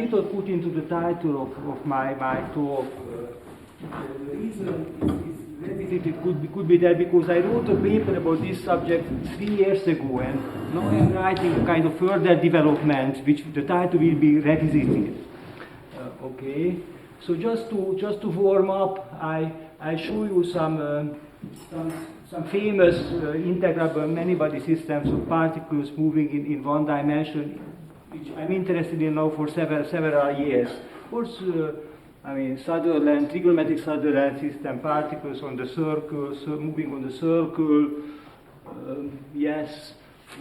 did not put into the title of my talk. The reason is repetitive could be that because I wrote a paper about this subject 3 years ago, and now I'm writing a kind of further development, which the title will be revisited. Okay, so just to warm up, I show you some famous integrable many-body systems of particles moving in one dimension, which I'm interested in now for several years. Of course, I mean, Sutherland, trigonometric Sutherland system, particles on the circle, so moving on the circle, yes,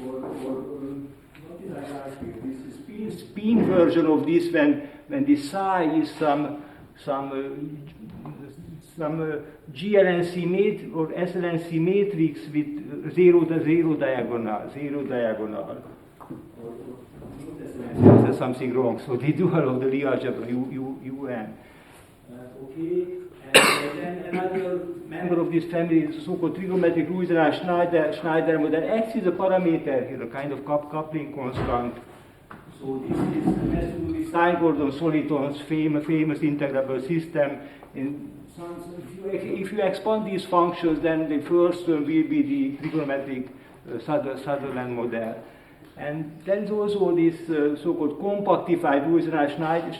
or what did I write here? This is spin version of this when the psi is some GLNC or SLNC matrix with zero diagonal. There's something wrong. So the dual of the Lie algebra UN. Okay, and then another member of this family is so-called trigonometric Schneider model. X is a parameter here, a kind of coupling constant. So this has to do with Stein-Gordon-Soliton's famous integrable system. If you expand these functions, then the first term will be the trigonometric Sutherland model. And there is also this so-called compactified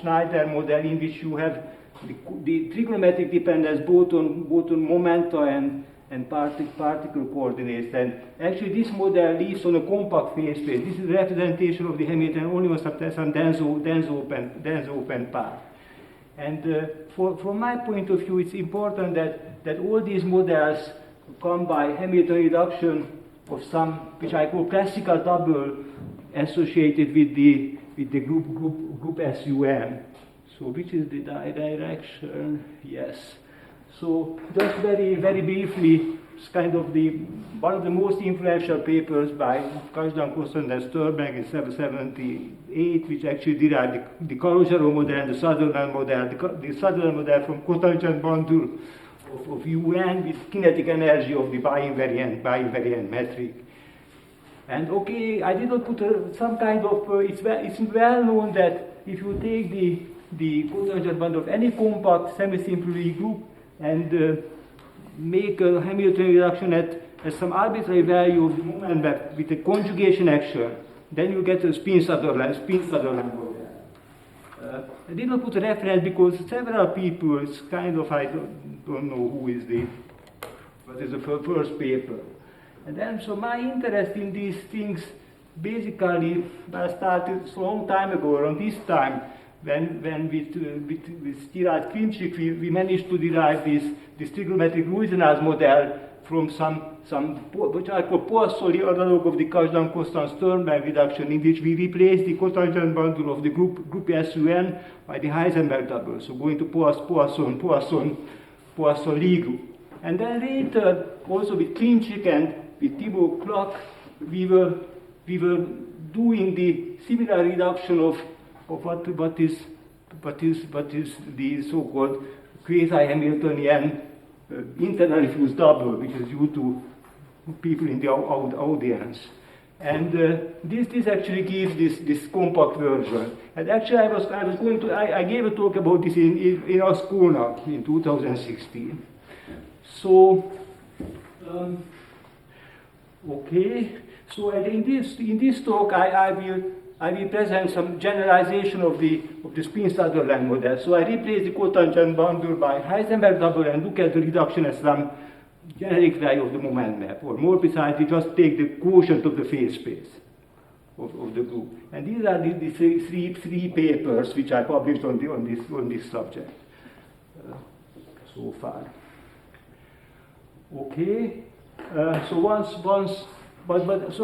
Schneider model, in which you have the trigonometric dependence both on momenta and particle coordinates. And actually, this model lives on a compact phase space. This is a representation of the Hamilton only on some dense open path. And from my point of view, it's important that all these models come by Hamilton reduction of some, which I call classical double, associated with the group SUM. So which is the direction? Yes. So just very briefly, it's kind of one of the most influential papers by Kasdan, Kostan, and Sturbank in 1978, which actually derived the Calogero model and the Sutherland model. The Sutherland model from cotangent bundle of UN with kinetic energy of the bi-invariant metric. And okay, I did not put some kind of, it's well known that if you take the cotangent bundle of any compact semi-simple Lie group and make a Hamilton reduction at some arbitrary value of the moment with a conjugation action, then you get a spin Sutherland model. I did not put a reference because several people, it's kind of, I don't know who is but it's the first paper. And then, so my interest in these things basically started a long time ago, around this time, when with Stirad Klimchik, we managed to derive this trigonometric Lewis-Arnold model from some which I call Poisson-Lie analog of the Kasdan-Kostan-Sternberg reduction, in which we replace the cotangent bundle of the group SUN by the Heisenberg double. So going to Poisson-Lie group. And then later, also with Klimchik and with Thibaut Klock, we were doing the similar reduction of what is the so-called quasi-Hamiltonian internally fused double, which is due to people in the audience. And this actually gives this compact version. And actually, I gave a talk about this in Ascona in 2016. So, okay. So in this talk, I will present some generalization of the spin-Sutherland model. So I replace the cotangent bundle by Heisenberg double and look at the reduction as some generic value of the moment map, or more precisely, just take the quotient of the phase space of the group. And these are the three papers which I published on this subject so far. Okay. So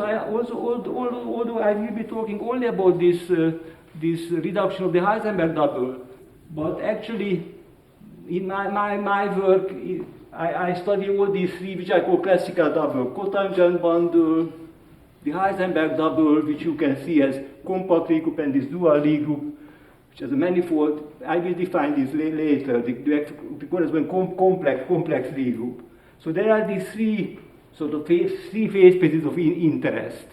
I also, although I will be talking only about this reduction of the Heisenberg double, but actually in my work I study all these three, which I call classical double: cotangent bundle, the Heisenberg double, which you can see as compact Lie group, and this dual Lie group, which is a manifold. I will define this later. The corresponding complex Lie group. So there are these three sort of three phase spaces of interest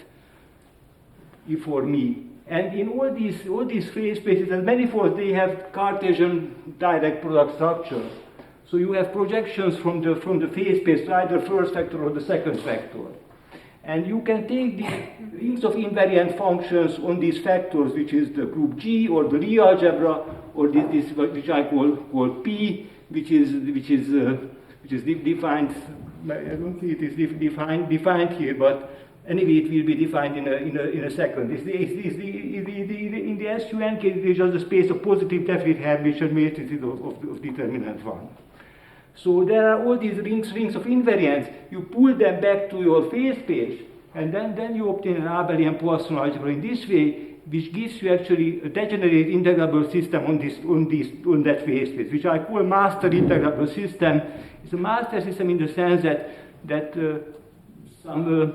for me. And in all these phase spaces and manifolds, they have Cartesian direct product structure. So you have projections from the phase space, either first vector or the second vector. And you can take the rings of invariant functions on these factors, which is the group G or the Lie algebra, or this which I call P, which is defined. I don't think it is defined here, but anyway, it will be defined in a second. In the SUN case, it is just a space of positive definite Hermitian matrices of determinant 1. So there are all these rings of invariance. You pull them back to your phase space, and then you obtain an Abelian Poisson algebra in this way, which gives you actually a degenerate integrable system on that phase space, which I call master integrable system. It's a master system in the sense that some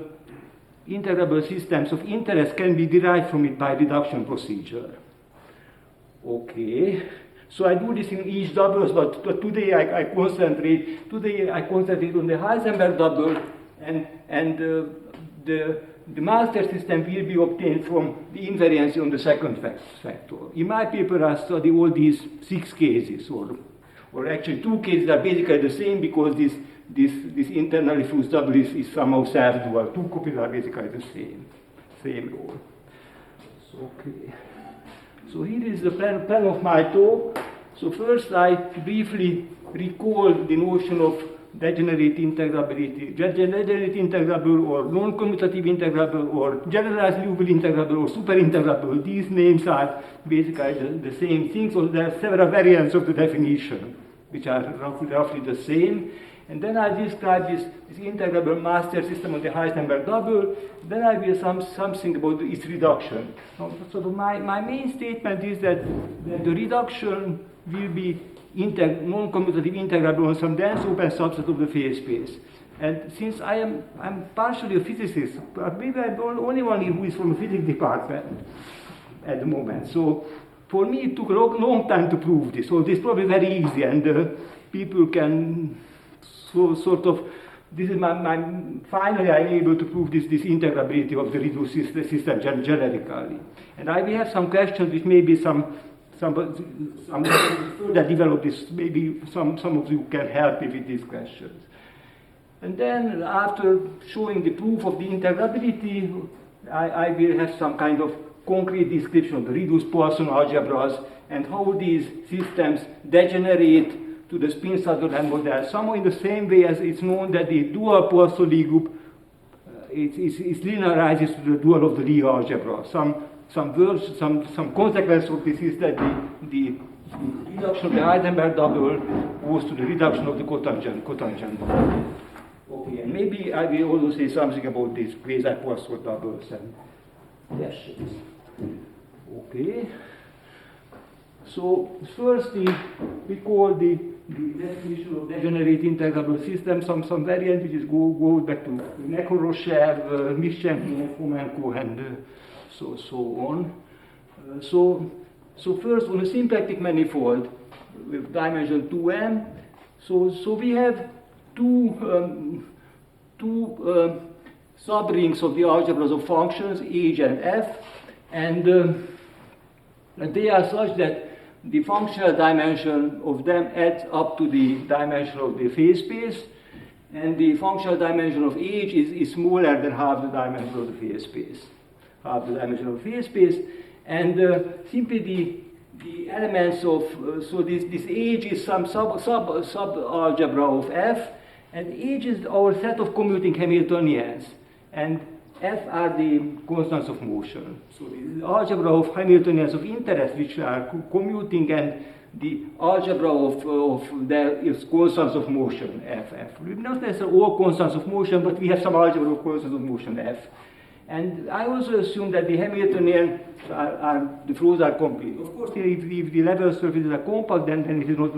integrable systems of interest can be derived from it by reduction procedure. Okay. So I do this in each doubles, but today I concentrate on the Heisenberg double, and the master system will be obtained from the invariance on the second factor. In my paper, I study all these 6 cases, or actually 2 cases are basically the same because this internally fused double is somehow self-dual. 2 copies are basically the same rule. Okay. So here is the plan of my talk. So first I briefly recall the notion of degenerate integrability, degenerate integrable or non-commutative integrable or generalized Liouville integrable or superintegrable. These names are basically the same thing. So there are several variants of the definition which are roughly the same. And then I describe this integrable master system of the Heisenberg double. Then I will something about its reduction. So my main statement is that the reduction will be non-commutative integrable on some dense open subset of the phase space. And since I'm partially a physicist, maybe I'm the only one who is from the physics department at the moment. So for me, it took a long time to prove this. So this is probably very easy, and people can. So sort of, this is finally I'm able to prove this integrability of the reduced system generically. And I will have some questions which maybe some further develop this, maybe some of you can help me with these questions. And then after showing the proof of the integrability, I will have some kind of concrete description of the reduced Poisson algebras and how these systems degenerate to the spin-Sutherland model, somehow in the same way as it's known that the dual Poisson-Lie group it linearizes to the dual of the Lie algebra. Some consequence of this is that the reduction of the Heisenberg double goes to the reduction of the cotangent double. Okay, and maybe I will also say something about these quasi-Poisson doubles and questions. Okay. So first we call the definition of degenerate integrable system some variant which is go back to Nekoroshev, Mishchenko, Fomenko, and so on. So first on a symplectic manifold with dimension 2m. So we have two subrings of the algebras of functions H and F, and they are such that the functional dimension of them adds up to the dimension of the phase space, and the functional dimension of H is smaller than half the dimension of the phase space. And simply the elements of, so this H is some sub-algebra of F, and H is our set of commuting Hamiltonians, and F are the constants of motion. So the algebra of Hamiltonians of interest, which are commuting, and the algebra of their is constants of motion, F. Not necessarily all constants of motion, but we have some algebra of constants of motion, F. And I also assume that the Hamiltonian the flows are complete. Of course, if the level surfaces are compact, then it is not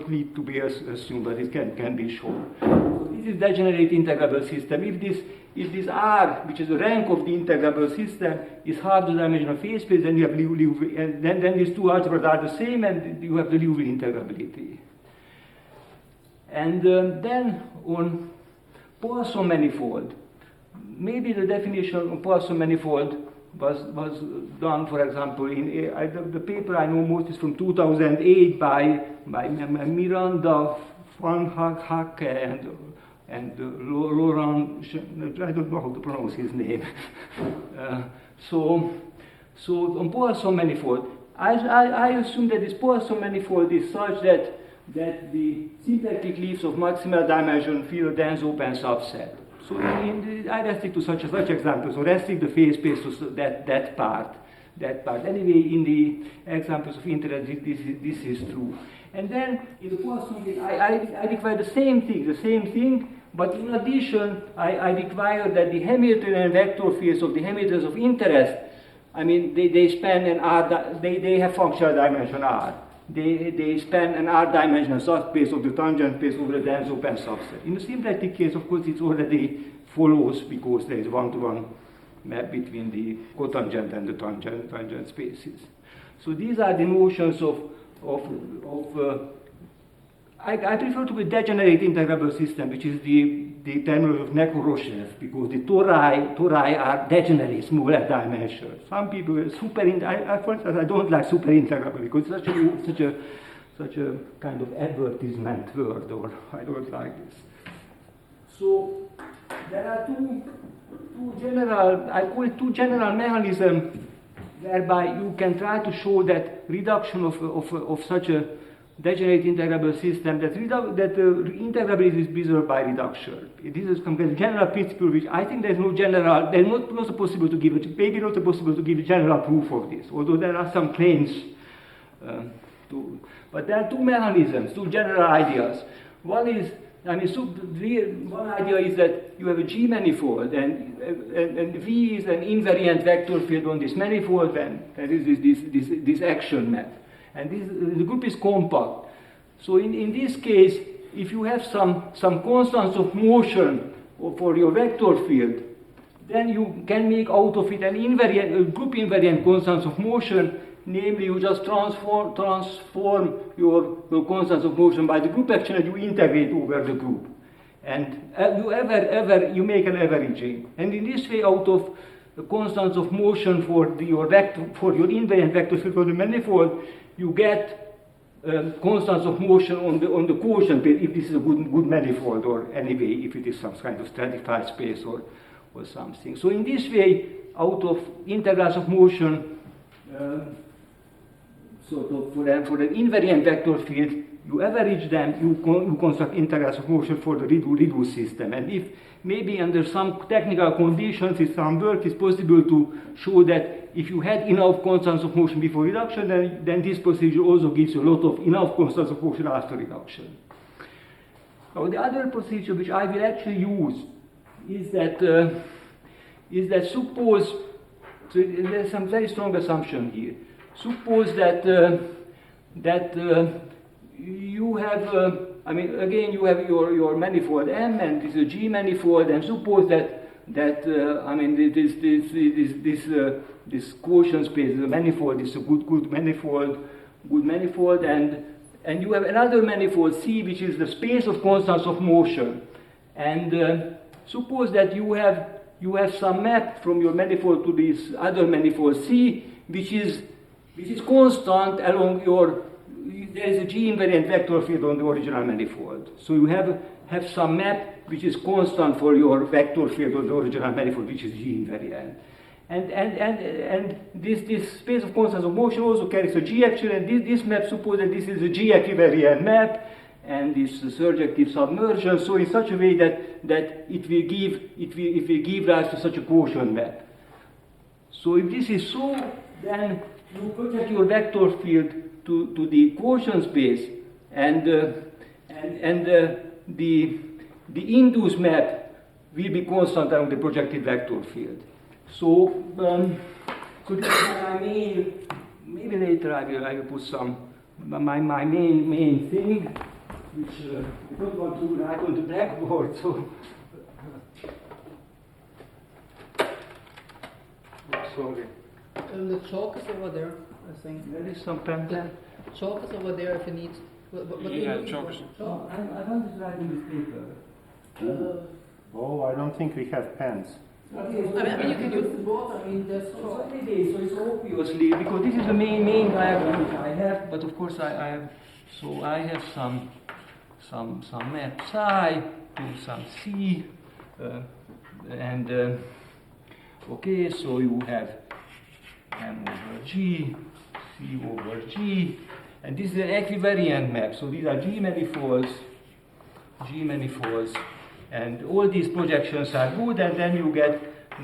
need to be assumed, but it can be shown. So this is degenerate integrable system. If this R, which is the rank of the integrable system, is half the dimension of phase space, then you have Liouville, and then these two algebras are the same, and you have the Liouville integrability. And then on Poisson manifold, maybe the definition of Poisson manifold was done, for example, in the paper I know most is from 2008 by Miranda van Hacke and Laurent, I don't know how to pronounce his name. So on Poisson manifold, I assume that this Poisson manifold is such that the symplectic leaves of maximal dimension fill a dense open subset. So I restrict to such examples, or restrict the phase space to that part. Anyway, in the examples of interest, this is true. And then in the Poisson, I require the same thing, but in addition, I require that the Hamiltonian vector fields of the Hamiltons of interest, I mean, they span an R, they have functional dimension R. They span an R-dimensional subspace of the tangent space over a dense open subset. In the symplectic case, of course, it already follows because there is one-to-one map between the cotangent and the tangent spaces. So these are the notions of I prefer to be degenerate integrable system, which is the terminology of Nekoroshev, because the tori are degenerate, smaller dimensions. Some people for instance, I don't like super integrable because it's such a kind of advertisement word, or I don't like this. So there are two general mechanisms whereby you can try to show that reduction of such a degenerate integrable system, that integrability is preserved by reduction. This is some kind of general principle which I think there's not possible to give a general proof of this, although there are some claims but there are two mechanisms, two general ideas. One is, one idea is that you have a G manifold and V is an invariant vector field on this manifold, and there is this action map. And the group is compact. So in this case, if you have some constants of motion for your vector field, then you can make out of it a group invariant constants of motion. Namely, you just transform your constants of motion by the group action and you integrate over the group. And you make an averaging. And in this way, out of the constants of motion for your invariant vector field for the manifold, you get constants of motion on the quotient space, if this is a good manifold, or anyway, if it is some kind of stratified space or something. So in this way, out of integrals of motion, for an invariant vector field, you average them, you construct integrals of motion for the reduced system. And if maybe under some technical conditions, if some work is possible to show that if you had enough constants of motion before reduction, then this procedure also gives you a lot of enough constants of motion after reduction. Now, the other procedure which I will actually use is that suppose, so there's some very strong assumption here. Suppose that you have, again, you have your manifold M, and this is a G manifold, and suppose this quotient space, the manifold is a good manifold, and you have another manifold C, which is the space of constants of motion, and suppose that you have some map from your manifold to this other manifold C, which is constant along there is a G invariant vector field on the original manifold. So you have some map which is constant for your vector field on the original manifold, which is G invariant. And this space of constants of motion also carries a G action, and this map, suppose that this is a G equivariant map, and this surjective submersion, so in such a way that it will give rise to such a quotient map. So if this is so, then you project your vector field to the quotient space, and the induced map will be constant along the projected vector field. So this is my main. Maybe later I will put some my main thing, which I don't want to write on the blackboard. So sorry. The chalk is over there, I think. There is some pen there. Chalk is over there if you need. Chalk is. Oh, I want to write on this paper. I don't think we have pens. I mean, you can use both. I mean, there's So anyway, so it's obviously, because this is the main diagram which I have, but of course I have some map psi to some C, and okay, so you have M over G, C over G, and this is an equivariant map. So these are G manifolds, and all these projections are good, and then you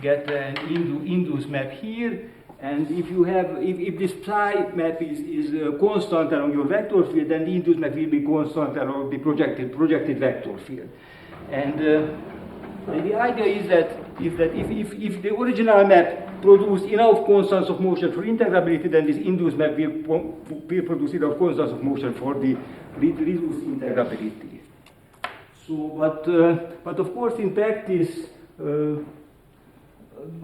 get an induced map here. And if this psi map is constant along your vector field, then the induced map will be constant along the projected vector field. And the idea is that if the original map produced enough constants of motion for integrability, then this induced map will produce enough constants of motion for the reduced integrability. So, but of course, in practice,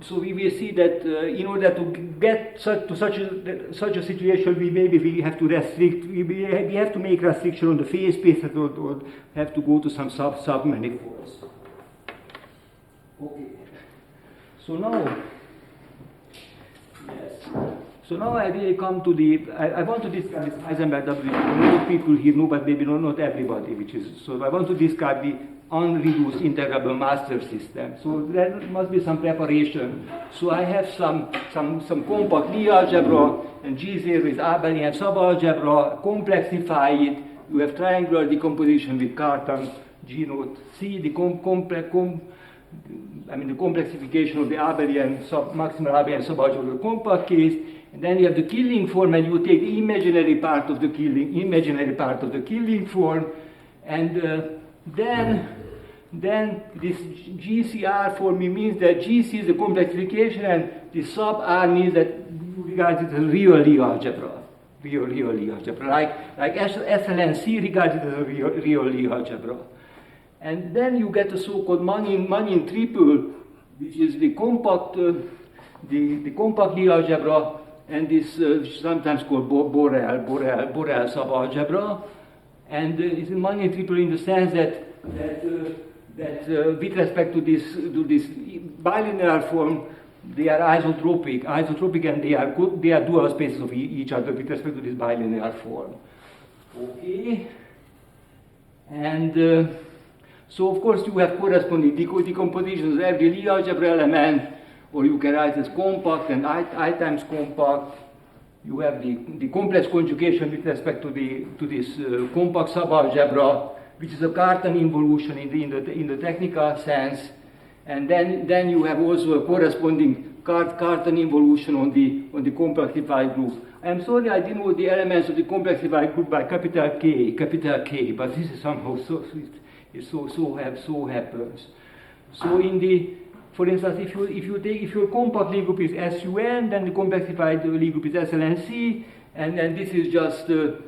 so we will see that in order to get such a situation, we have to restrict. We have to make restriction on the phase space, or have to go to some submanifolds. Okay. So now, yes. So now I will come to the. I want to describe this Heisenberg W. Most people here know, but maybe not everybody. So I want to describe the unreduced integrable master system. So there must be some preparation. So I have some compact Lie algebra, and G0 is Abelian subalgebra. Complexify it. You have triangular decomposition with Cartan G naught C. The complexification of the maximal Abelian subalgebra compact case. And then you have the killing form, and you take the imaginary part of the killing form, and then this GCR for me means that GC is the complexification, and the sub R means that you regard it as real Lie algebra, like SLNC regards it as a real Lie algebra. And then you get the so-called Manin triple, which is the compact Lie algebra, and this sometimes called Borel subalgebra. And it's a Manin triple in the sense that with respect to this bilinear form, they are isotropic, and they are dual spaces of each other with respect to this bilinear form. Okay, and so of course you have corresponding decompositions of every Lie algebra element, or you can write as compact and I times compact. You have the complex conjugation with respect to this compact subalgebra, which is a Cartan involution in the technical sense, and then you have also a corresponding Cartan involution on the complexified group. I am sorry I denote the elements of the complexified group by capital K, but this is somehow so happens. So for instance, if your compact Lie group is SUN, then the complexified Lie group is SLNC, and then this is just the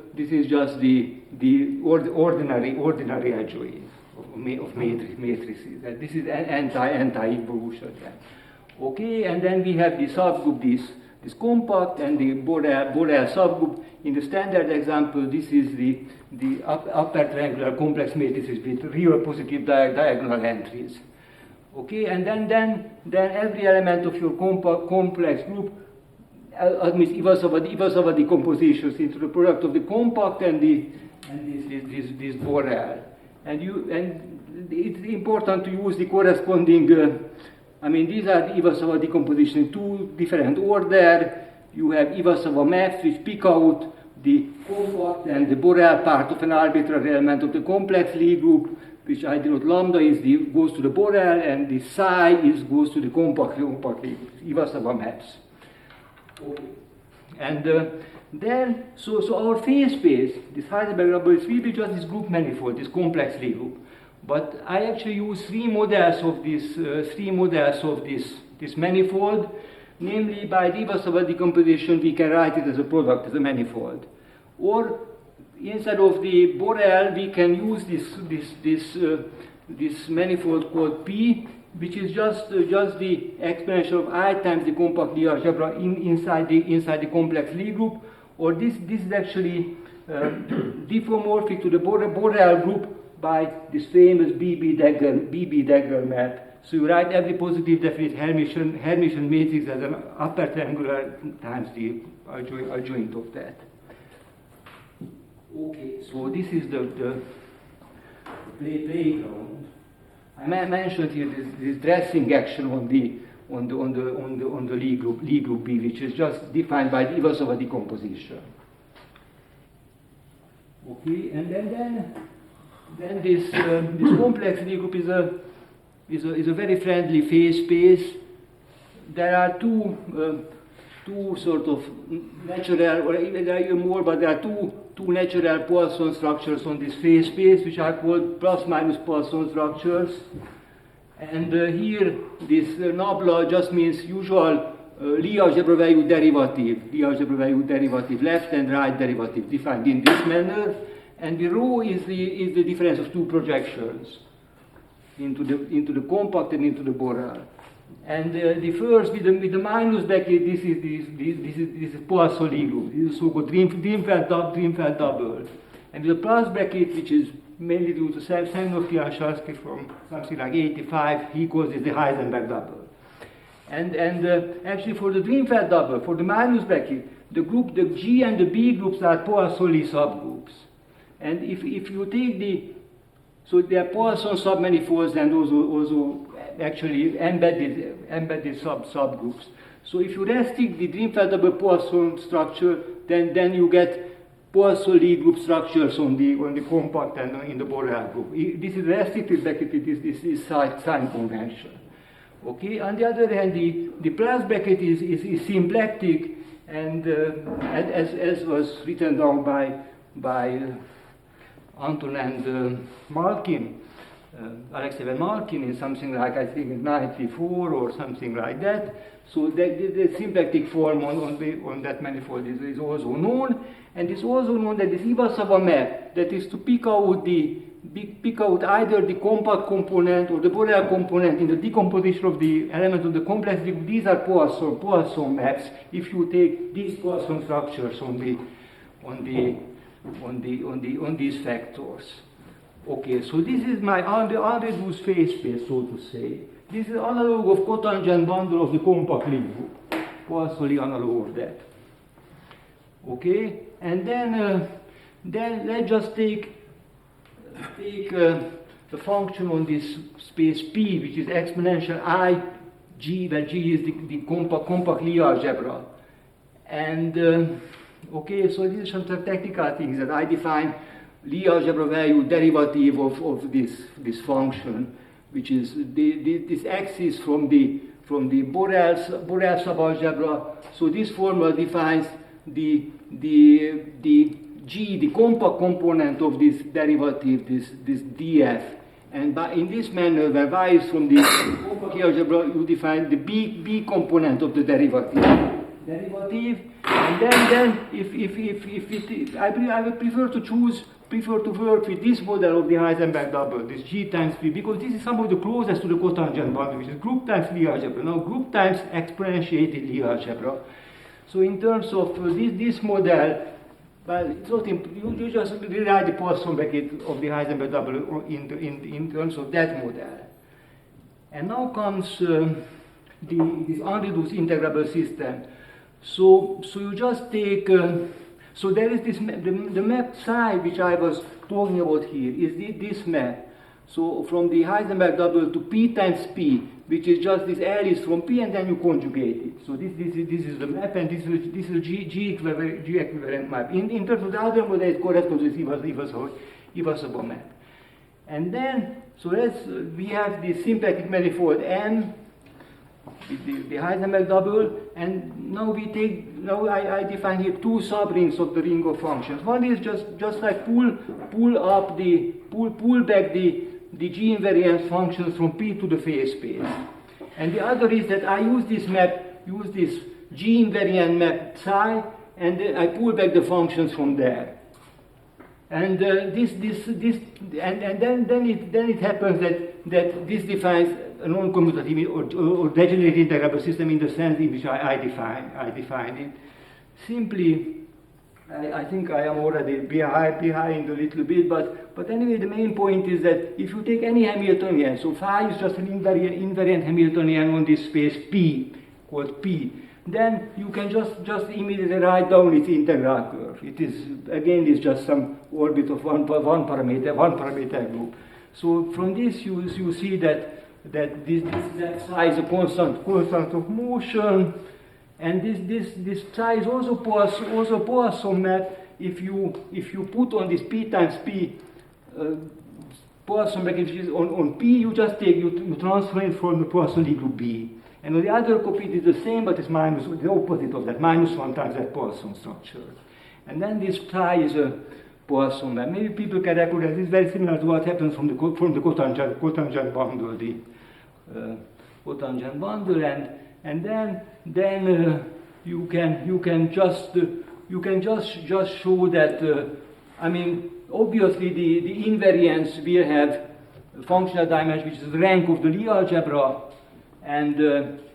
ordinary algebra of matrices. And this is anti-involution. Okay, and then we have the subgroup this compact and the Borel subgroup. In the standard example, this is the upper triangular complex matrices with real positive diagonal entries. Okay, and then every element of your complex group admits Iwasawa decompositions into the product of the compact and this Borel. And it's important to use the corresponding. These are the Iwasawa decomposition in two different order. You have Iwasawa maps which pick out the compact and the Borel part of an arbitrary element of the complex Lie group, which I denote lambda goes to the Borel, and the psi goes to the compact Lie group, Iwasawa maps. Okay. And then, so our phase space, this Heisenberg doubles, will be just this group manifold, this complex Lie group. But I actually use three models of this manifold. Namely, by the Iwasawa decomposition, we can write it as a product, as a manifold. Or instead of the Borel, we can use this manifold called P, which is just the exponential of I times the compact Lie algebra inside the complex Lie group. Or this is actually diffeomorphic to the Borel group by this famous BB Dagger map. So you write every positive definite Hermitian matrix as an upper triangular times the adjoint of that. Okay, so this is the playground. I mentioned here this dressing action on the Lie group B, which is just defined by the Iwasawa decomposition. Okay, and then this complex Lie group is a very friendly phase space. There are two sort of natural, or even there are even more, but there are two natural Poisson structures on this phase space, which are called plus-minus Poisson structures. And here, this nabla just means usual Lie algebra value derivative, left and right derivative, defined in this manner. And the rho is the difference of two projections into the compact and into the Borel. And the first with the minus bracket, this is Poisson Lie group. This is so-called Drinfeld double. And with the plus bracket, which is mainly due to Semyonov-Pianchalsky from something like 85, he calls it the Heisenberg double. And actually for the Drinfeld double, for the minus bracket, the G and the B groups are Poisson-Lie subgroups. And if you take so there are Poisson submanifolds and also actually embedded subgroups. So if you restrict the Drinfeld double Poisson structure, then you get Poisson-Lie group structures on the compact and in the Borel group. This is restricted bracket. This is sign convention. Okay. On the other hand, the plus bracket is symplectic, and as was written down by Anton and Malkin, Alexei and Malkin in something like, I think, 94 or something like that. So the symplectic form on that manifold is also known, and it's also known that this Iwasawa map, that is to pick out either the compact component or the Borel component in the decomposition of the element of the complex. These are Poisson maps. If you take these Poisson structures on these factors. Okay, so this is my unreduced phase space, so to say. This is analog of cotangent bundle of the compact Lie group. Poisson-Lie analog of that. Okay, and then let's just take the function on this space P, which is exponential I G, where G is the compact Lie algebra. And okay, so these are some technical things that I define Lie algebra value derivative of this function, which is this x is from the Borel subalgebra. So this formula defines the G, the compact component of this derivative, this df. And in this manner, where y is from the compact algebra, you define the b component of the derivative. And then if I would prefer to work with this model of the Heisenberg double, this G times P, because this is somehow the closest to the cotangent bundle, which is group times Lie algebra. Now group times exponentiated Lie algebra. So in terms of this model, well, it's not you just rewrite the Poisson bracket of the Heisenberg double in terms of that model. And now comes this unreduced integrable system. So you just take, so there is this, the map psi which I was talking about here is this map. So from the Heisenberg double to P times P, which is just this L is from P and then you conjugate it. So this is the map, and this is G equivalent map. In terms of the other model, it corresponds to this Iwasawa map. And then, so we have the symplectic manifold M, the Heisenberg double, and now I define here two subrings of the ring of functions. One is just like pull back the G invariant functions from P to the phase space. And the other is that I use this G invariant map psi, and I pull back the functions from there. And then it happens that this defines a non-commutative or degenerate integrable system in the sense in which I define it. Simply, I think I am already behind a little bit, but anyway, the main point is that if you take any Hamiltonian, so phi is just an invariant Hamiltonian on this space P, called P, then you can just immediately write down its integral curve. It is, again, it's just some orbit of one parameter group. So from this you see that this psi is a constant of motion, and this psi is also Poisson map. If you put on this P times P Poisson bracket, which is on P, you just you transfer it from the Poisson-Lie group B. And on the other copy it is the same, but it's minus the opposite of that, -1 times that Poisson structure. And then this psi is a Poisson map. Maybe people can recognize this is very similar to what happens from the cotangent bundle, the cotangent bundle, and then you can just show that I mean, obviously the invariance will have a functional dimension which is the rank of the Lie algebra, and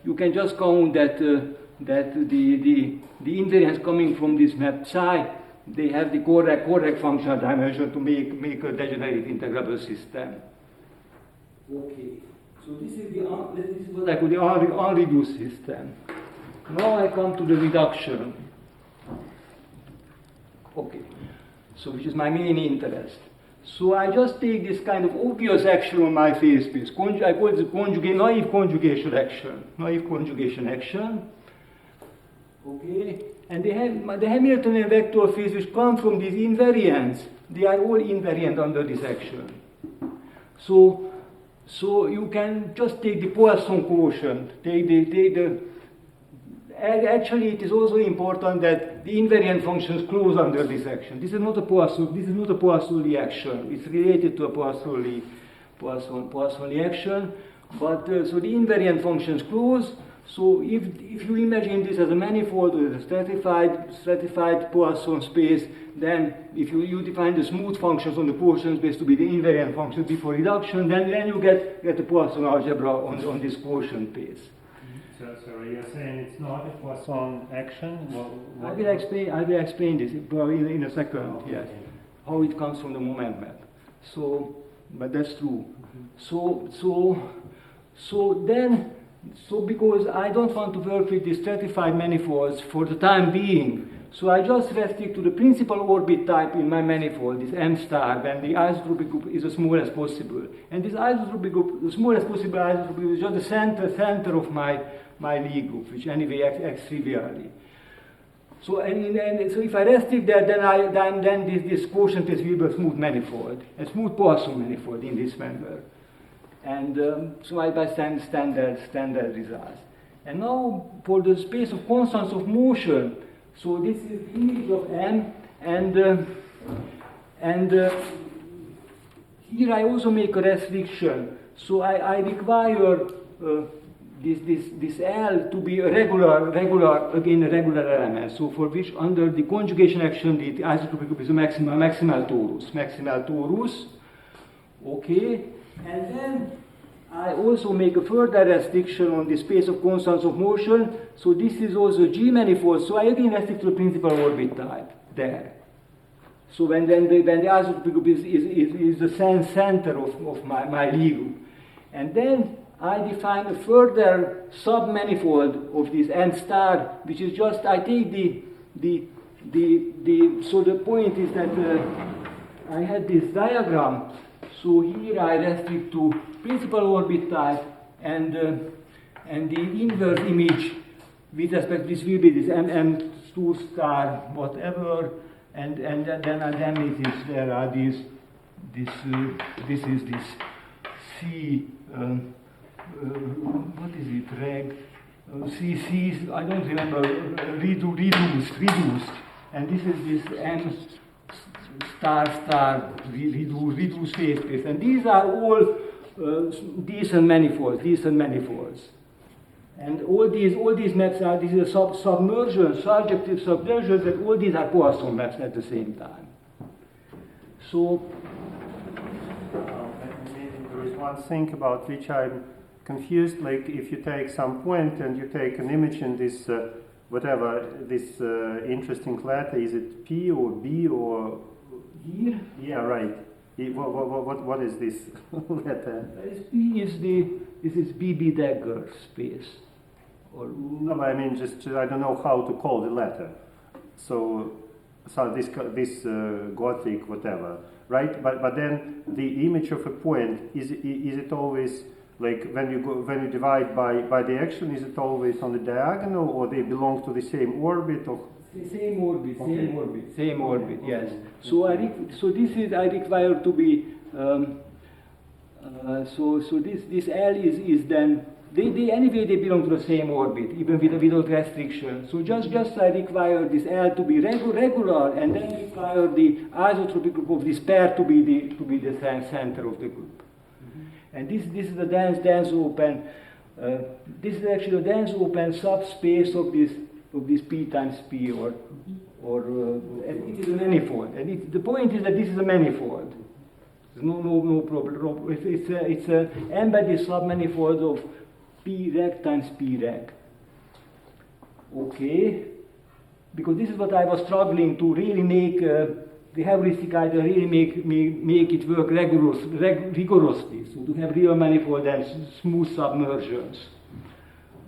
you can just count that the invariance coming from this map psi, they have the correct functional dimension to make a degenerate integrable system. Okay, so this is what I call the unreduced system. Now I come to the reduction. Okay, so which is my main interest. So I just take this kind of obvious action on my phase space. I call it the naive conjugation action. Okay, and the Hamiltonian vector fields which come from these invariants, they are all invariant under this action. So you can just take the Poisson quotient, actually it is also important that the invariant functions close under this action. This is not a Poisson-Lie action. It's related to a Poisson-Lie action, but so the invariant functions close. So if you imagine this as a manifold with a stratified Poisson space, then if you define the smooth functions on the Poisson space to be the invariant functions before reduction, then you get the Poisson algebra on this quotient space. So you're saying it's not a Poisson action? I will explain this in a second. Oh, yes, okay. How it comes from the moment map. So, but that's true. So because I don't want to work with the stratified manifolds for the time being, so I just restrict to the principal orbit type in my manifold, this M star, when the isotropic group is as small as possible. And this isotropic group, the smallest possible isotropic group, is just the center of my Lie group, which anyway acts trivially. So so if I restrict that, then this quotient is will be a smooth manifold, a smooth Poisson manifold in this manner. And so I find standard results. And now for the space of constants of motion, so this is the image of M, and here I also make a restriction. So I require this L to be a regular element. So for which under the conjugation action the isotropic group is a maximal torus. Okay. And then I also make a further restriction on the space of constants of motion. So this is also G manifold. So I again restrict to the principal orbit type there. So when the isotropic group is the center of my Lie group. And then I define a further submanifold of this N star, which is just, I take so the point is that I had this diagram. So here I restrict to principal orbit type, and the inverse image with respect to this will be this M2 star whatever, and then it is there are this is this C what is it reg C I don't remember reduced, and this is this M star reduced phase space, and these are all decent manifolds, and all these maps are these are surjective submersions, and all these are Poisson maps at the same time. So there is one thing about which I'm confused. Like if you take some point and you take an image in this whatever, this interesting letter, is it P or B or... Here, Yeah, right. What is this letter? P is this is BB dagger space. Or No, I mean, just I don't know how to call the letter. So this Gothic whatever, right? But then the image of a point is it always like when you divide by the action, is it always on the diagonal, or they belong to the same orbit? Or same orbit, Okay. same orbit. Yes. Okay. So this is I require to be. So this L is then they anyway they belong to the same orbit even without restriction. So just I require this L to be regular, and then require the isotropic group of this pair to be the center of the group. And this is the dense open. This is actually a dense open subspace of this P times P, or it is a manifold. And the point is that this is a manifold. There's no problem. It's an embedded submanifold of P reg times P reg. Okay, because this is what I was struggling to really make the heuristic idea really make it work rigorously. So to have real manifold and smooth submersions.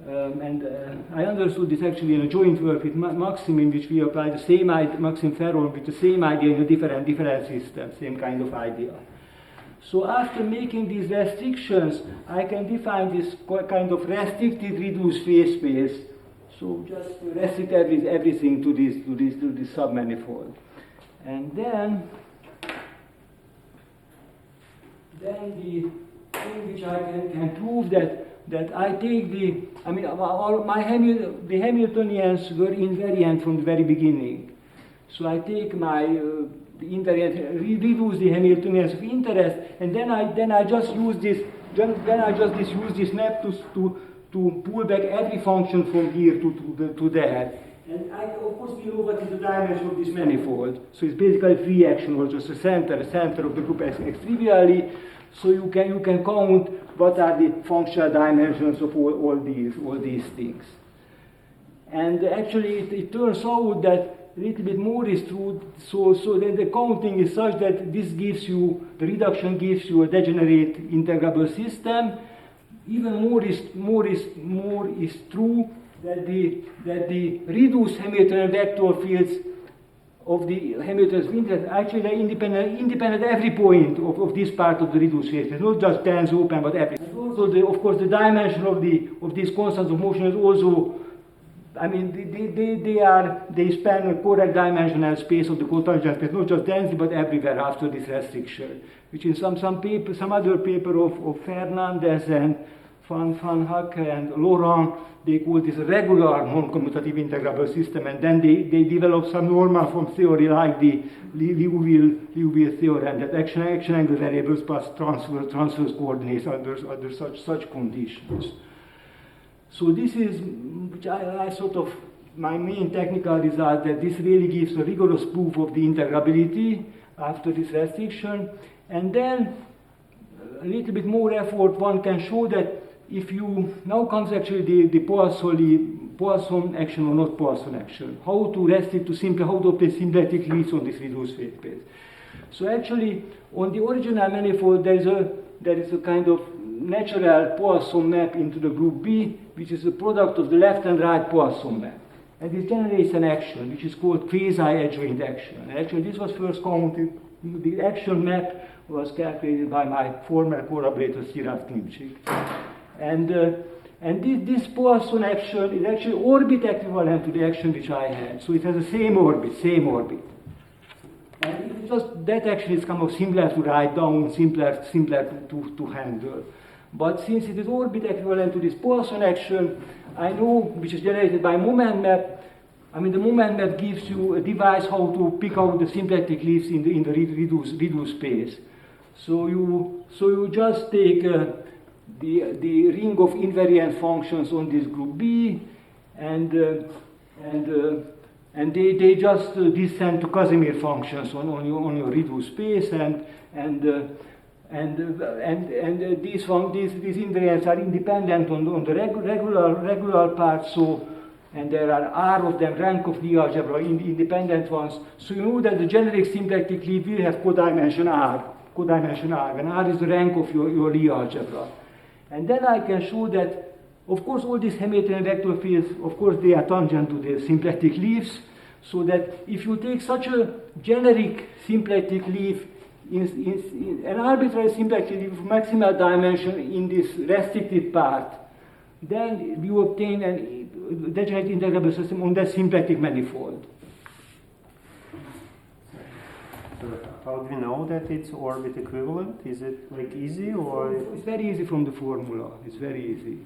I understood this actually in a joint work with Maxim, in which we applied the same idea, Maxim Ferron, with the same idea in a different system, same kind of idea. So after making these restrictions, I can define this kind of restricted reduced phase space. So just restrict everything to this submanifold, and then the thing which I can prove that I take the Hamiltonians were invariant from the very beginning. So I take my the invariant, reduce the Hamiltonians of interest, and then I just use this map to pull back every function from here to there. And I of course we know what is the dimension of this manifold. So it's basically free action, or just the center of the group X trivially. So you can count what are the functional dimensions of all these things. And actually it turns out that a little bit more is true. So that the counting is such that the reduction gives you a degenerate integrable system. Even more is true that the reduced Hamiltonian vector fields of the Hamilton's interest actually they're independent every point of this part of the reduced phase space, not just dense open, but everything. And also, of course, the dimension of these constants of motion is also. I mean, they span a correct dimensional space of the cotangent space, not just densely, but everywhere after this restriction. Which in some other paper of Fernandez and Van Hacke and Laurent, they call this a regular non-commutative integrable system, and then they develop some normal form theory like the Liouville theorem that action angle variables pass transverse coordinates under such conditions. So this is, which I sort of, my main technical result, that this really gives a rigorous proof of the integrability after this restriction. And then, a little bit more effort, one can show that if you, now comes actually the Poisson action or not Poisson action, how to restrict to how to obtain symplectic leads on this reduced phase space. So actually, on the original manifold, there is a kind of natural Poisson map into the group B, which is a product of the left and right Poisson map. And this generates an action, which is called quasi-adjoint action. And actually, this was first counted, the action map was calculated by my former collaborator, Szirat Klimcsik. And this Poisson action is actually orbit equivalent to the action which I had. So it has the same orbit. And it's just that action is kind of simpler to write down, simpler to handle. But since it is orbit equivalent to this Poisson action, I know, which is generated by moment map, I mean the moment map gives you a device how to pick out the symplectic leaves in the reduced space. So you just take the ring of invariant functions on this group B, and they just descend to Casimir functions on your reduced space, and these invariants are independent on the regular part. and there are R of them, rank of Lie algebra, independent ones. So you know that the generic symplectic leaf will have codimension R, when R is the rank of your Lie algebra. And then I can show that, of course, all these Hamiltonian vector fields, of course, they are tangent to the symplectic leaves, so that if you take such a generic symplectic leaf, an arbitrary symplectic leaf of maximal dimension in this restricted part, then you obtain a degenerate integrable system on that symplectic manifold. So how do we know that it's orbit equivalent? Is it like easy or? It's very easy from the formula. It's very easy.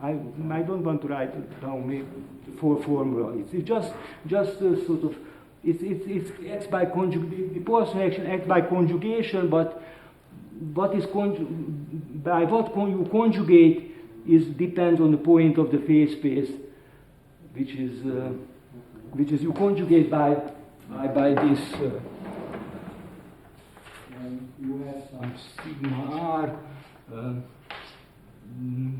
I don't want to write it down for formula. It's just sort of it's acts by conjugation. The Poisson action acts by conjugation, but what is by what you conjugate depends on the point of the phase space, which is you conjugate by this. You have some sigma r.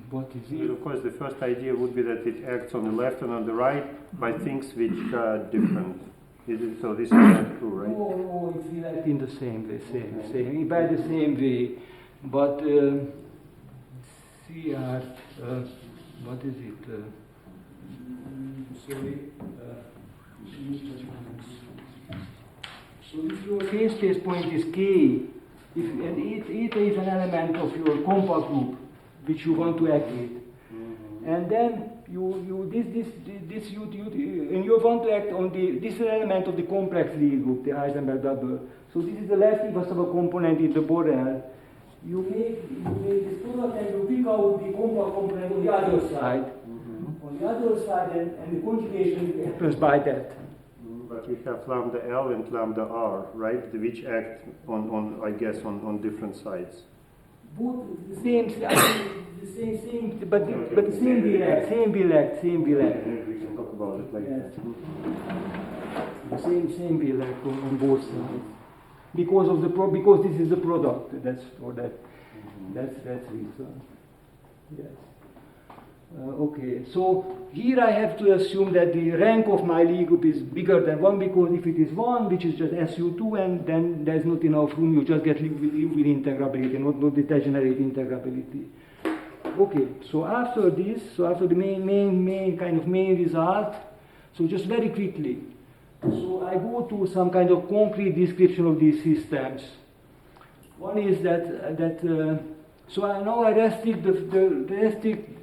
What is it? Of course, the first idea would be that it acts on the left and on the right by things which are different. So this is not true, right? No, it's like in the same way, by the same way. But CR, what is it? So if your phase space point is K, and eta is an element of your compact group, which you want to act with, and then you want to act on this is an element of the complex Lie group, the Heisenberg double. So this is the left Iwasawa component in the Borel. You make this product and you pick out the compact component on the other side. On the other side, and the conjugation happens by that. But we have lambda L and lambda R, right? Which act on I guess, on different sides. Both the same, but the same will act. We can talk about it later. Yes. Same will act on both sides. Because this is the product. That's reason. Yes. Okay. So here I have to assume that the rank of my Lie group is bigger than 1, because if it is 1, which is just SU2, and then there's not enough room, you just get with integrability, not the degenerate integrability. Okay. So after the main result, so just very quickly. So I go to some kind of concrete description of these systems. One is that so I restrict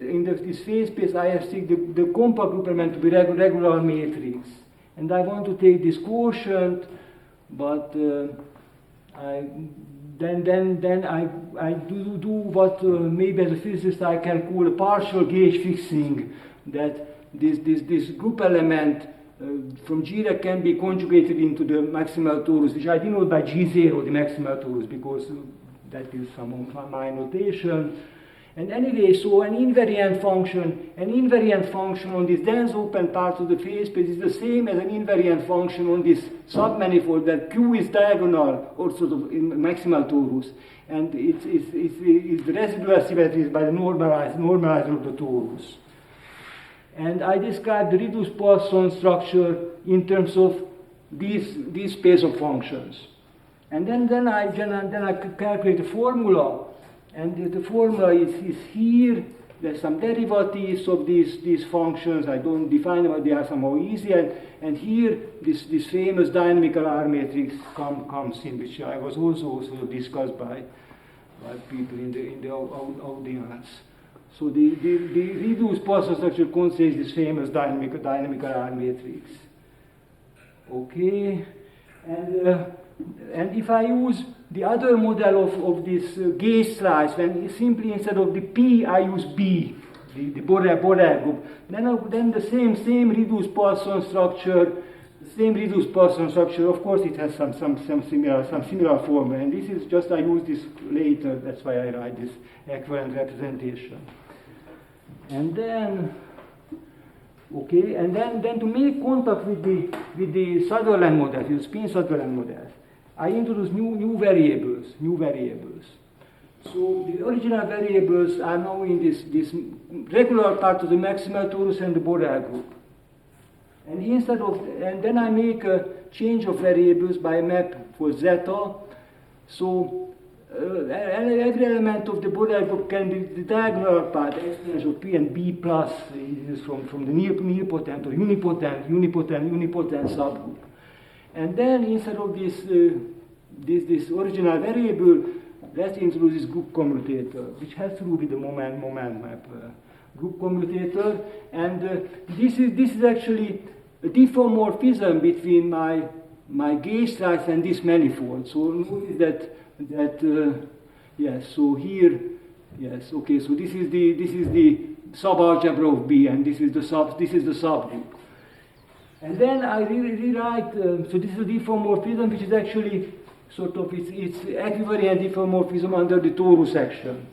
in this phase space. I restrict the compact group element to be regular matrix, and I want to take this quotient, but I do what maybe as a physicist I can call a partial gauge fixing, that this group element from G that can be conjugated into the maximal torus, which I denote by G0, the maximal torus, because that is some of my notation. And anyway, so an invariant function on this dense open part of the phase space is the same as an invariant function on this submanifold that Q is diagonal, or sort of in maximal torus, and it's the residual symmetry is by the normalizer of the torus. And I describe the reduced Poisson structure in terms of these space of functions. And then I calculate the formula, and the formula is here. There's some derivatives of these functions. I don't define them, but they are somehow easy. And here, this famous dynamical R matrix comes in, which I was also discussed by people in the audience. So the reduced Poisson structure contains this famous dynamical R matrix. Okay, and if I use the other model of this gauge slice, when simply instead of the P I use B, the Borel group, then the same reduced Poisson structure. Of course, it has some similar formula, and this is just I use this later. That's why I write this equivalent representation. And then, okay, and then to make contact with the Sutherland model, the spin Sutherland model, I introduce new variables. So the original variables are now in this regular part of the maximal torus and the Borel group. And and then I make a change of variables by a map for zeta. So every element of the Borel group can be the diagonal part, exponential p and b plus is from the nilpotent or unipotent subgroup. And then instead of this original variable, let's introduce this group commutator, which has to do with the moment map group commutator. And this is actually a diffeomorphism between my gauge slice and this manifold. So notice that yes. So here, yes. Okay. So this is the subalgebra of B, and this is the subgroup. And then I rewrite. So this is a diffeomorphism, which is actually sort of it's equivariant diffeomorphism under the torus section.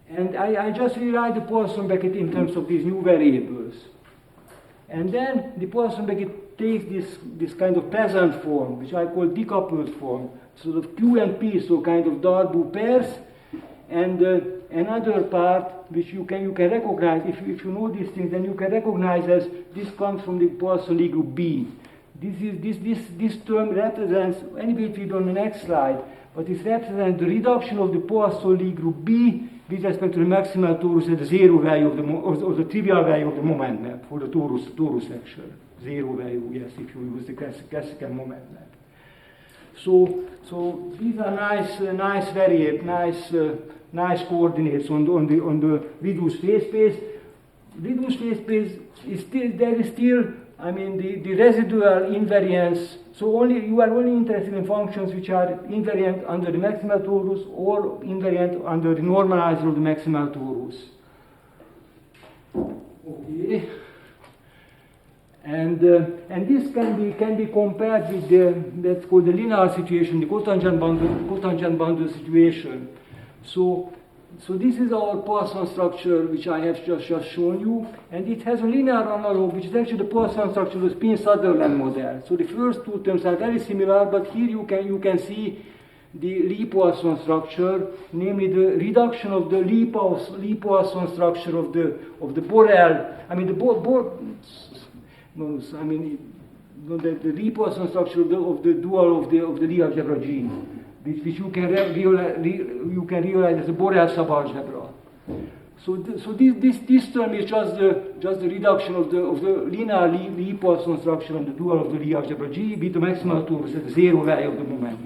And I just rewrite the Poisson bracket in terms of these new variables. And then the Poisson bracket takes this kind of peasant form, which I call decoupled form, sort of Q and P, so kind of Darboux pairs. And another part which you can recognize, if you know these things, then you can recognize as this comes from the Poisson-Lie group B. This term represents, anyway it will be on the next slide, but it represents the reduction of the Poisson-Lie group B with respect to the maximal torus at the zero value of the trivial value of the moment map for the torus section. Zero value, yes, if you use the classical moment map. So these are nice coordinates on the reduced phase space. Reduced phase space there is still, I mean, the residual invariance. So you are only interested in functions which are invariant under the maximal torus or invariant under the normalizer of the maximal torus. Okay. And this can be compared with that's called the linear situation, the cotangent bundle situation. So this is our Poisson structure, which I have just shown you, and it has a linear analog, which is actually the Poisson structure of the spin-Sutherland model. So the first two terms are very similar, but here you can see the Lie-Poisson structure, namely the reduction of the Lie-Poisson structure of the Borel. I mean the Lie-Poisson structure of the dual of the Lie algebra G, which you can realize as a Borel subalgebra. So this term is just the reduction of the linear Lie-Poisson structure on the dual of the Lie algebra G with the maximal torus at the zero value of the moment.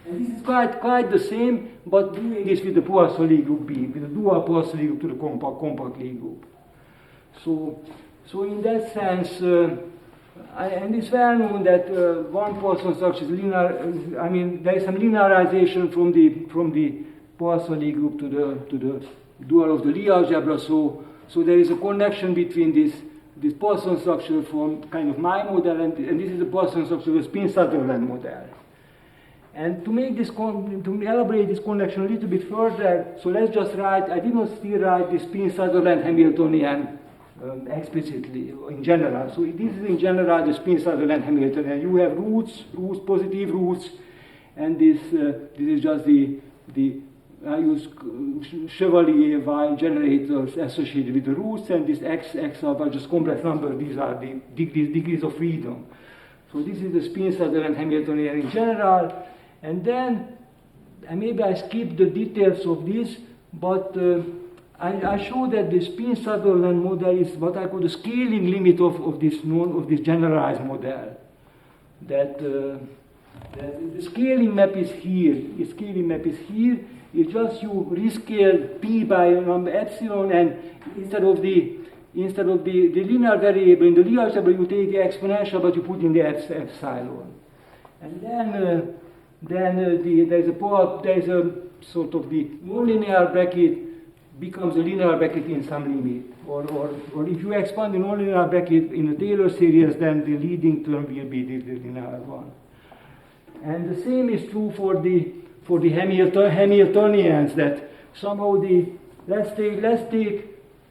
And this is quite the same, but doing this with the Poisson-Lie group B, with the dual Poisson-Lie group to the compact Lie group. So in that sense, and it's well known that one Poisson structure is linear. I mean, there is some linearization from the Poisson-Lie group to the dual of the Lie algebra. So there is a connection between this Poisson structure from kind of my model and this is the Poisson structure of the spin-Sutherland model. And to elaborate this connection a little bit further, so let's just write. I did not still write the spin-Sutherland Hamiltonian explicitly in general. So this is in general the spin-Sutherland Hamiltonian. You have roots, positive roots, and this is just I use Chevalier Y generators associated with the roots, and this X are just complex numbers. These are the degrees of freedom. So this is the spin-Sutherland Hamiltonian in general, and then maybe I skip the details of this, but I show that the spin-Sutherland model is what I call the scaling limit of this generalized model. That the scaling map is here. The scaling map is here. It's just you rescale p by a number epsilon, and instead of the linear variable in the Lie algebra, you take the exponential, but you put in the epsilon. And then there's a sort of the nonlinear bracket becomes a linear bracket in some limit. Or if you expand the nonlinear bracket in the Taylor series, then the leading term will be the linear one. And the same is true for the Hamiltonians, that somehow let's take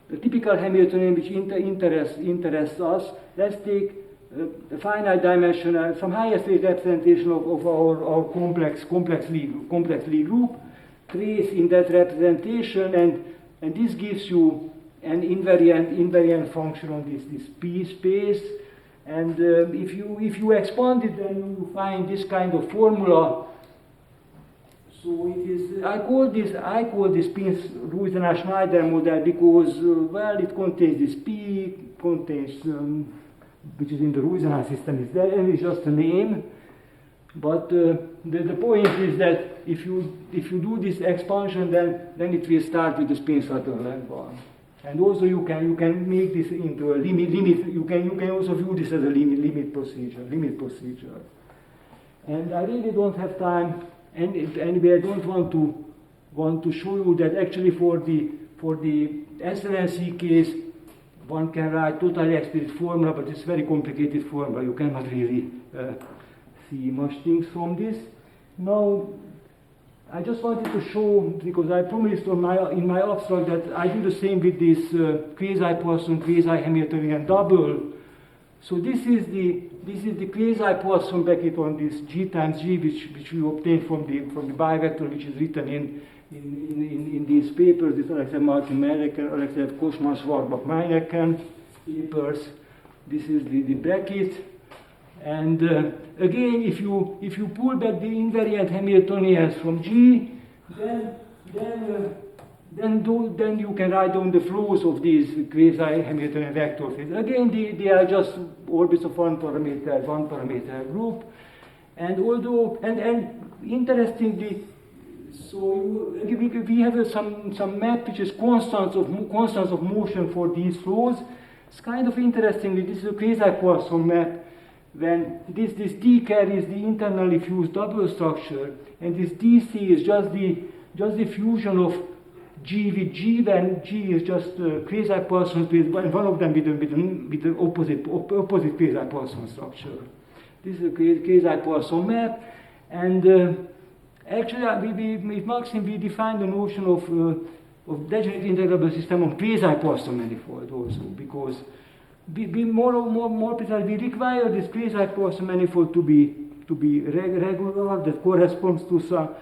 the typical Hamiltonian which interests us. Let's take a finite dimensional, some highest rate representation of our complex Lie group, trace in that representation, and this gives you an invariant function on this P space. And if you expand it, then you find this kind of formula. So it is. I call this Poisson-Lie model because well, it contains this P, contains which is in the Poisson system is there, and it's just a name. But the point is that if you do this expansion, then it will start with the spin-Sutherland one. And also you can make this into a limit. You can also view this as a limit procedure. And I really don't have time. And anyway, I don't want to show you that actually for the SLNC case, one can write totally explicit formula, but it's very complicated formula. You cannot really see much things from this. Now, I just wanted to show, because I promised in my abstract that I do the same with this quasi-Poisson, quasi-Hamiltonian double. So this is the quasi-Poisson bracket on this G times G, which we obtained from the bivector, which is written in these papers. This Alexei Martin-Meineken, Alexei Kosman-Schwarbach-Meineken papers. This is the bracket. And again, if you pull back the invariant Hamiltonians from G, then you can write down the flows of these quasi-Hamiltonian vector fields. Again, they are just orbits of one parameter group. And interestingly, so we have some map which is constants of motion for these flows. It's kind of interestingly, this is a quasi-Poisson map. When this D carries the internally fused double structure, and this DC is just the fusion of G with G, when G is just quasi-Poisson space, and one of them with the opposite quasi-Poisson structure. This is a quasi-Poisson map, and actually with Maxim we defined the notion of degenerate integrable system on quasi-Poisson manifold also, because more precisely, we require this quasi-Poisson manifold to be regular, that corresponds to some,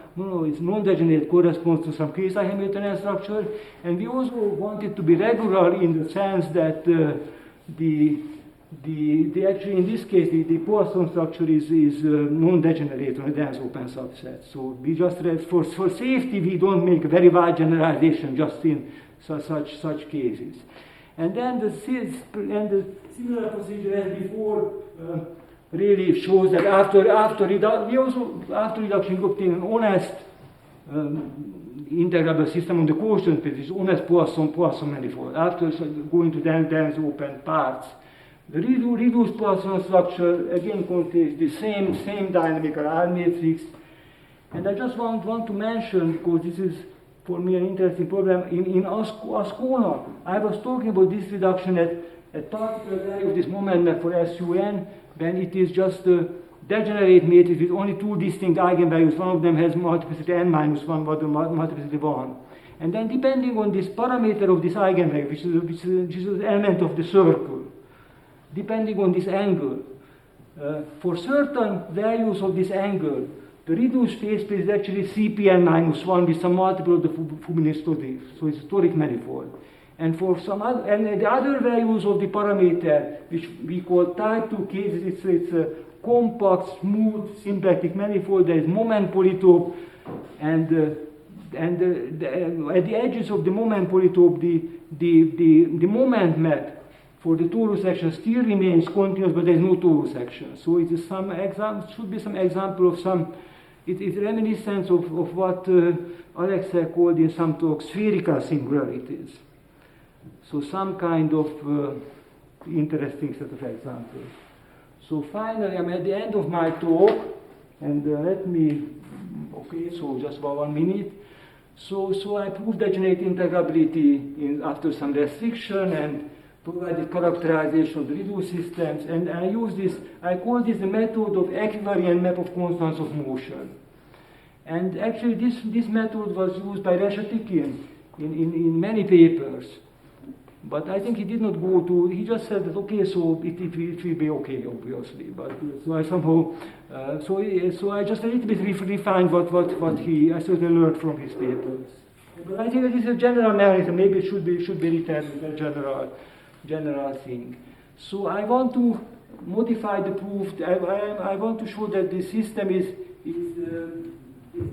it's non-degenerate, corresponds to some quasi-Hamiltonian structure, and we also want it to be regular in the sense that actually in this case the Poisson structure is non-degenerate on a dense open subset. So we just for safety we don't make a very wide generalization just in such cases. And then the similar procedure as before really shows that after reduction we obtain an honest integrable system on the quotient space, honest Poisson manifold. After going to dense open parts, the reduced Poisson structure again contains the same dynamical R matrix. And I just want to mention, because this is for me an interesting problem, in Ascona, I was talking about this reduction at particular value of this moment map for SUN, when it is just a degenerate matrix with only two distinct eigenvalues. One of them has multiplicity n-1, but multiplicity 1. And then depending on this parameter of this eigenvalue, which is an element of the circle, depending on this angle, for certain values of this angle, the reduced phase space is actually Cpn-1 with some multiple of the Fubini toric, so it's a toric manifold. And for some other, and the other values of the parameter, which we call type 2 cases, it's a compact, smooth, symplectic manifold. There is moment polytope, and at the edges of the moment polytope, the moment map for the torus section still remains continuous, but there is no torus section. So it is should be some example of some. It is reminiscent of what Alexei called in some talk spherical singularities. So some kind of interesting set of examples. So finally, I'm at the end of my talk, and so just about 1 minute. So I proved degenerate integrability after some restriction and provided characterization of the reduced systems, and I call this the method of equivariant map of constants of motion. And actually this method was used by Reshetkin in many papers. But I think he did not go to, he just said that, okay, so it will be okay, obviously. But so I somehow, so I just a little bit refined what I certainly learned from his papers. But I think that this is a general mechanism. Maybe it should be written as a general thing. So I want to modify the proof. I want to show that the system is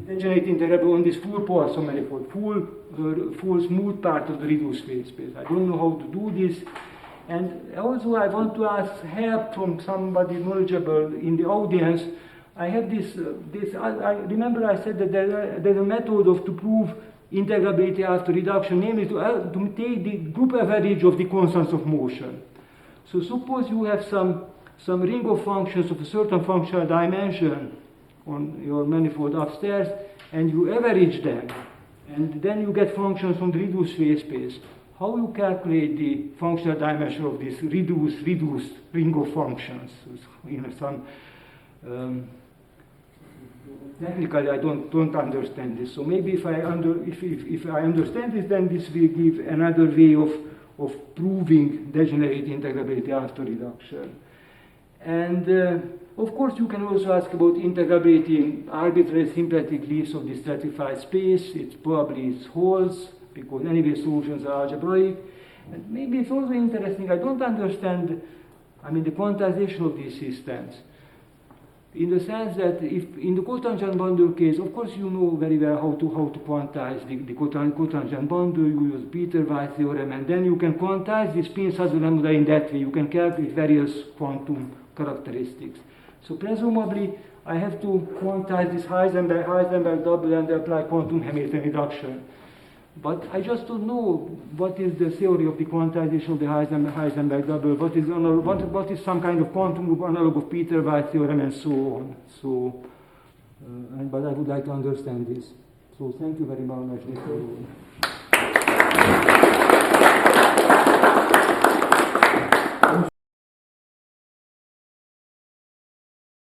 degenerate integrable on this full Poisson manifold, full smooth part of the reduced phase space. I don't know how to do this. And also I want to ask help from somebody knowledgeable in the audience. I have I remember I said that there's a method to prove integrability after reduction, namely to take the group average of the constants of motion. So suppose you have some ring of functions of a certain functional dimension on your manifold upstairs, and you average them, and then you get functions on the reduced phase space. How you calculate the functional dimension of this reduced ring of functions? Technically, I don't understand this. So maybe if I understand this, then this will give another way of proving degenerate integrability after reduction. And of course, you can also ask about integrability in arbitrary symplectic leaves of the stratified space. It's probably holds, because anyway solutions are algebraic. And maybe it's also interesting, I don't understand, the quantization of these systems. In the sense that if in the cotangent bundle case, of course you know very well how to quantize the cotangent bundle. You use Peter-Wise theorem, and then you can quantize the spin-Sutherland model in that way. You can calculate various quantum characteristics. So presumably I have to quantize this Heisenberg double and apply quantum Hamilton reduction. But I just don't know what is the theory of the quantization of the Heisenberg double, what is some kind of quantum group analog of Peter-Wise theorem, and so on. So, but I would like to understand this. So thank you very much, Mr.